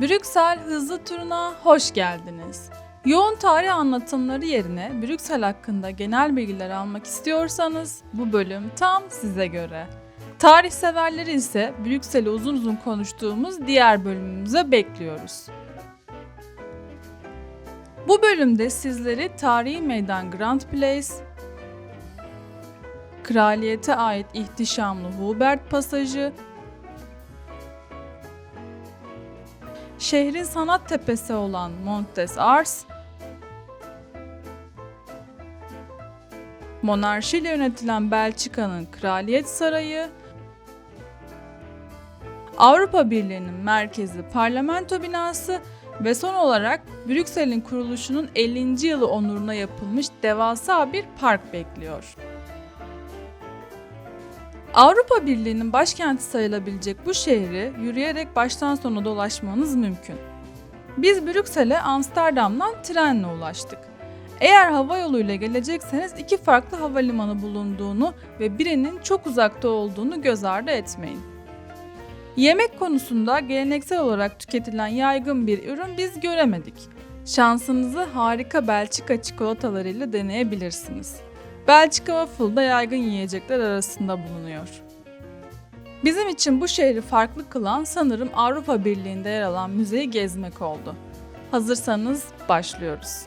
Brüksel hızlı turuna hoş geldiniz. Yoğun tarih anlatımları yerine Brüksel hakkında genel bilgiler almak istiyorsanız bu bölüm tam size göre. Tarih severleri ise Brüksel'i uzun uzun konuştuğumuz diğer bölümümüze bekliyoruz. Bu bölümde sizleri tarihi meydan Grand Place, kraliyete ait ihtişamlı Hubert Pasajı, şehrin sanat tepesi olan Mont des Arts, monarşiyle yönetilen Belçika'nın Kraliyet Sarayı, Avrupa Birliği'nin merkezi Parlamento binası ve son olarak Brüksel'in kuruluşunun 50. yılı onuruna yapılmış devasa bir park bekliyor. Avrupa Birliği'nin başkenti sayılabilecek bu şehri yürüyerek baştan sona dolaşmanız mümkün. Biz Brüksel'e Amsterdam'dan trenle ulaştık. Eğer hava yoluyla gelecekseniz iki farklı havalimanı bulunduğunu ve birinin çok uzakta olduğunu göz ardı etmeyin. Yemek konusunda geleneksel olarak tüketilen yaygın bir ürün biz göremedik. Şansınızı harika Belçika çikolatalarıyla deneyebilirsiniz. Belçika waffle da yaygın yiyecekler arasında bulunuyor. Bizim için bu şehri farklı kılan sanırım Avrupa Birliği'nde yer alan müzeyi gezmek oldu. Hazırsanız başlıyoruz.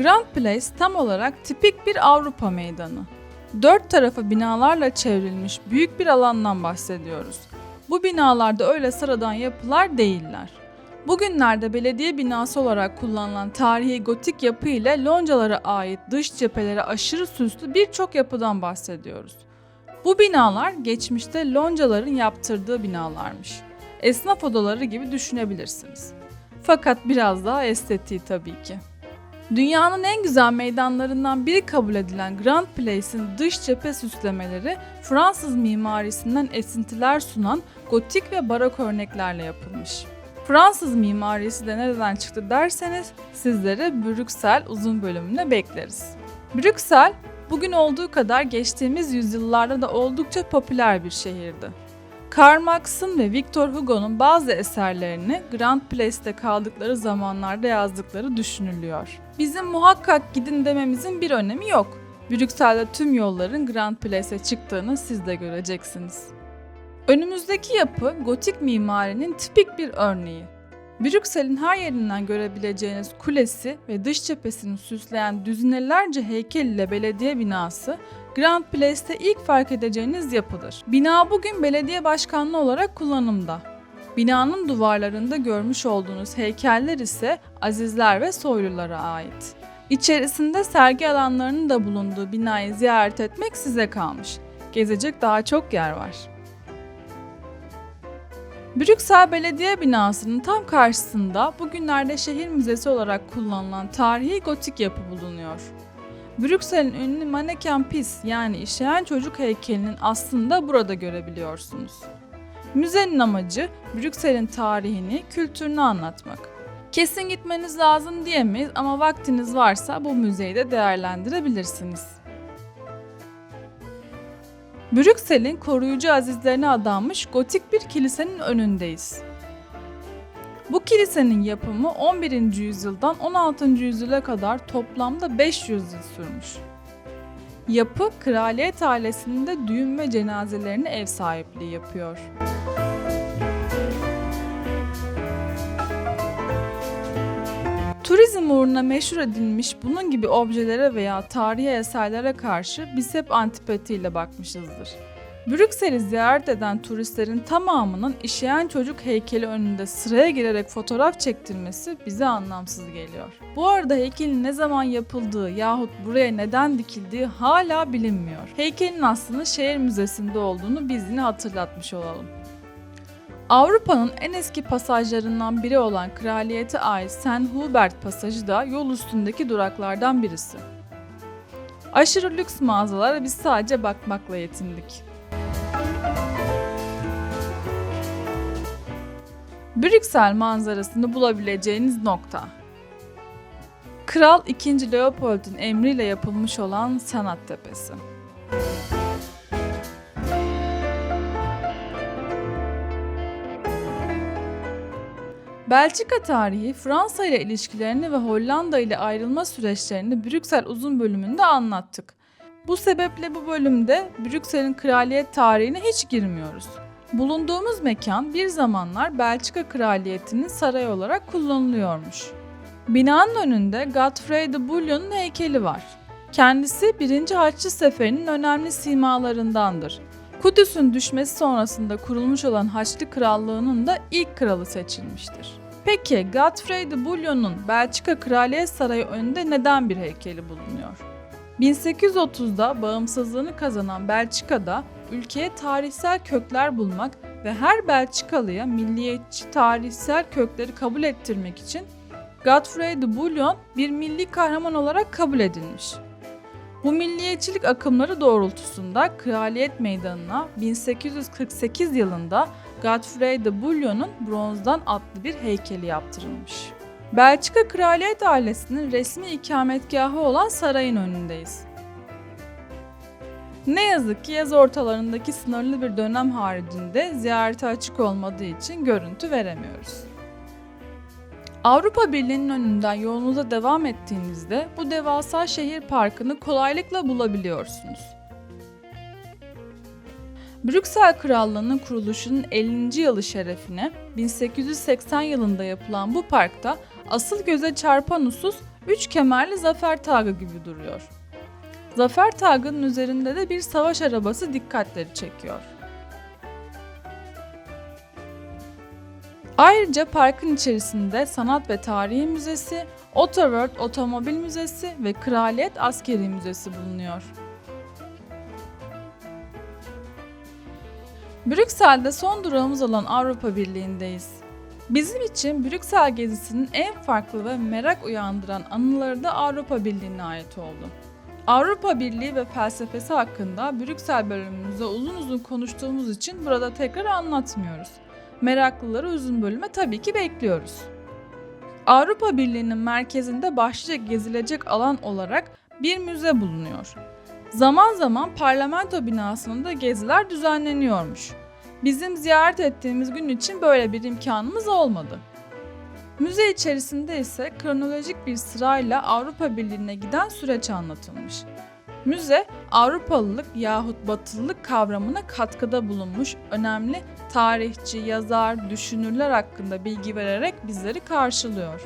Grand Place tam olarak tipik bir Avrupa meydanı. Dört tarafı binalarla çevrilmiş büyük bir alandan bahsediyoruz. Bu binalarda öyle sıradan yapılar değiller. Bugünlerde belediye binası olarak kullanılan tarihi gotik yapı ile loncalara ait dış cepheleri aşırı süslü birçok yapıdan bahsediyoruz. Bu binalar geçmişte loncaların yaptırdığı binalarmış. Esnaf odaları gibi düşünebilirsiniz. Fakat biraz daha estetiği tabii ki. Dünyanın en güzel meydanlarından biri kabul edilen Grand Place'in dış cephe süslemeleri Fransız mimarisinden esintiler sunan gotik ve barok örneklerle yapılmış. Fransız mimarisi de nereden çıktı derseniz sizleri Brüksel uzun bölümüne bekleriz. Brüksel, bugün olduğu kadar geçtiğimiz yüzyıllarda da oldukça popüler bir şehirdi. Karl Marx'ın ve Victor Hugo'nun bazı eserlerini Grand Place'te kaldıkları zamanlarda yazdıkları düşünülüyor. Bizim muhakkak gidin dememizin bir önemi yok. Brüksel'de tüm yolların Grand Place'e çıktığını siz de göreceksiniz. Önümüzdeki yapı gotik mimarinin tipik bir örneği. Brüksel'in her yerinden görebileceğiniz kulesi ve dış cephesini süsleyen düzinelerce heykel ile belediye binası Grand Place'te ilk fark edeceğiniz yapıdır. Bina bugün belediye başkanlığı olarak kullanımda. Binanın duvarlarında görmüş olduğunuz heykeller ise azizler ve soylulara ait. İçerisinde sergi alanlarının da bulunduğu binayı ziyaret etmek size kalmış. Gezecek daha çok yer var. Brüksel Belediye Binası'nın tam karşısında bugünlerde şehir müzesi olarak kullanılan tarihi gotik yapı bulunuyor. Brüksel'in ünlü Manneken Pis yani işeyen çocuk heykelinin aslında burada görebiliyorsunuz. Müzenin amacı Brüksel'in tarihini, kültürünü anlatmak. Kesin gitmeniz lazım diyemeyiz ama vaktiniz varsa bu müzeyi de değerlendirebilirsiniz. Brüksel'in koruyucu azizlerine adanmış gotik bir kilisenin önündeyiz. Bu kilisenin yapımı 11. yüzyıldan 16. yüzyıla kadar toplamda 500 yıl sürmüş. Yapı, kraliyet ailesinin de düğün ve cenazelerine ev sahipliği yapıyor. Turizm uğruna meşhur edilmiş bunun gibi objelere veya tarihi eserlere karşı biz hep antipatiyle bakmışızdır. Brüksel'i ziyaret eden turistlerin tamamının işeyen çocuk heykeli önünde sıraya girerek fotoğraf çektirmesi bize anlamsız geliyor. Bu arada heykelin ne zaman yapıldığı yahut buraya neden dikildiği hala bilinmiyor. Heykelin aslında şehir müzesinde olduğunu biz yine hatırlatmış olalım. Avrupa'nın en eski pasajlarından biri olan kraliyete ait Saint Hubert pasajı da yol üstündeki duraklardan birisi. Aşırı lüks mağazalara biz sadece bakmakla yetindik. Brüksel manzarasını bulabileceğiniz nokta. Kral II. Leopold'un emriyle yapılmış olan Sanat Tepesi. Belçika tarihi, Fransa ile ilişkilerini ve Hollanda ile ayrılma süreçlerini Brüksel uzun bölümünde anlattık. Bu sebeple bu bölümde Brüksel'in kraliyet tarihine hiç girmiyoruz. Bulunduğumuz mekan bir zamanlar Belçika Kraliyeti'nin sarayı olarak kullanılıyormuş. Binanın önünde Godfrey de Bouillon'un heykeli var. Kendisi 1. Haçlı Seferi'nin önemli simalarındandır. Kudüs'ün düşmesi sonrasında kurulmuş olan Haçlı Krallığı'nın da ilk kralı seçilmiştir. Peki Godfrey de Bouillon'un Belçika Kraliyet Sarayı önünde neden bir heykeli bulunuyor? 1830'da bağımsızlığını kazanan Belçika'da ülkeye tarihsel kökler bulmak ve her Belçikalıya milliyetçi tarihsel kökleri kabul ettirmek için Godfrey de Bouillon bir milli kahraman olarak kabul edilmiş. Bu milliyetçilik akımları doğrultusunda Kraliyet Meydanı'na 1848 yılında Godfrey de Bouillon'un bronzdan atlı bir heykeli yaptırılmış. Belçika Kraliyet ailesinin resmi ikametgahı olan sarayın önündeyiz. Ne yazık ki yaz ortalarındaki sınırlı bir dönem haricinde ziyarete açık olmadığı için görüntü veremiyoruz. Avrupa Birliği'nin önünden yolunuza devam ettiğinizde bu devasa şehir parkını kolaylıkla bulabiliyorsunuz. Brüksel Krallığı'nın kuruluşunun 50. yılı şerefine 1880 yılında yapılan bu parkta asıl göze çarpan husus 3 kemerli zafer tacı gibi duruyor. Zafer tacının üzerinde de bir savaş arabası dikkatleri çekiyor. Ayrıca parkın içerisinde Sanat ve Tarihi Müzesi, Autoworld Otomobil Müzesi ve Kraliyet Askeri Müzesi bulunuyor. Brüksel'de son durağımız olan Avrupa Birliği'ndeyiz. Bizim için Brüksel gezisinin en farklı ve merak uyandıran anıları da Avrupa Birliği'ne ait oldu. Avrupa Birliği ve felsefesi hakkında Brüksel bölümümüzde uzun uzun konuştuğumuz için burada tekrar anlatmıyoruz. Meraklıları uzun bölüme tabii ki bekliyoruz. Avrupa Birliği'nin merkezinde başlıca gezilecek alan olarak bir müze bulunuyor. Zaman zaman parlamento binasında geziler düzenleniyormuş. Bizim ziyaret ettiğimiz gün için böyle bir imkanımız olmadı. Müze içerisinde ise kronolojik bir sırayla Avrupa Birliği'ne giden süreç anlatılmış. Müze, Avrupalılık yahut Batılılık kavramına katkıda bulunmuş önemli tarihçi, yazar, düşünürler hakkında bilgi vererek bizleri karşılıyor.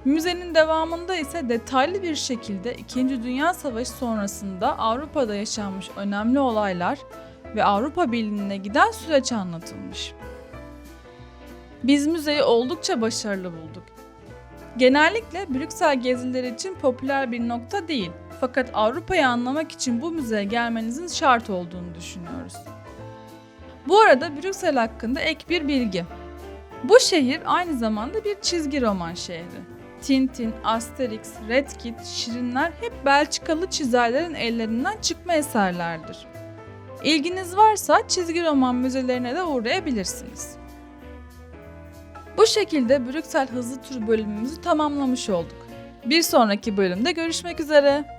Müzenin devamında ise detaylı bir şekilde 2. Dünya Savaşı sonrasında Avrupa'da yaşanmış önemli olaylar ve Avrupa Birliği'ne giden süreç anlatılmış. Biz müzeyi oldukça başarılı bulduk. Genellikle Brüksel gezileri için popüler bir nokta değil, fakat Avrupa'yı anlamak için bu müzeye gelmenizin şart olduğunu düşünüyoruz. Bu arada Brüksel hakkında ek bir bilgi. Bu şehir aynı zamanda bir çizgi roman şehri. Tintin, Asterix, Red Kit, Şirinler hep Belçikalı çizerlerin ellerinden çıkma eserlerdir. İlginiz varsa çizgi roman müzelerine de uğrayabilirsiniz. Bu şekilde Brüksel hızlı tur bölümümüzü tamamlamış olduk. Bir sonraki bölümde görüşmek üzere.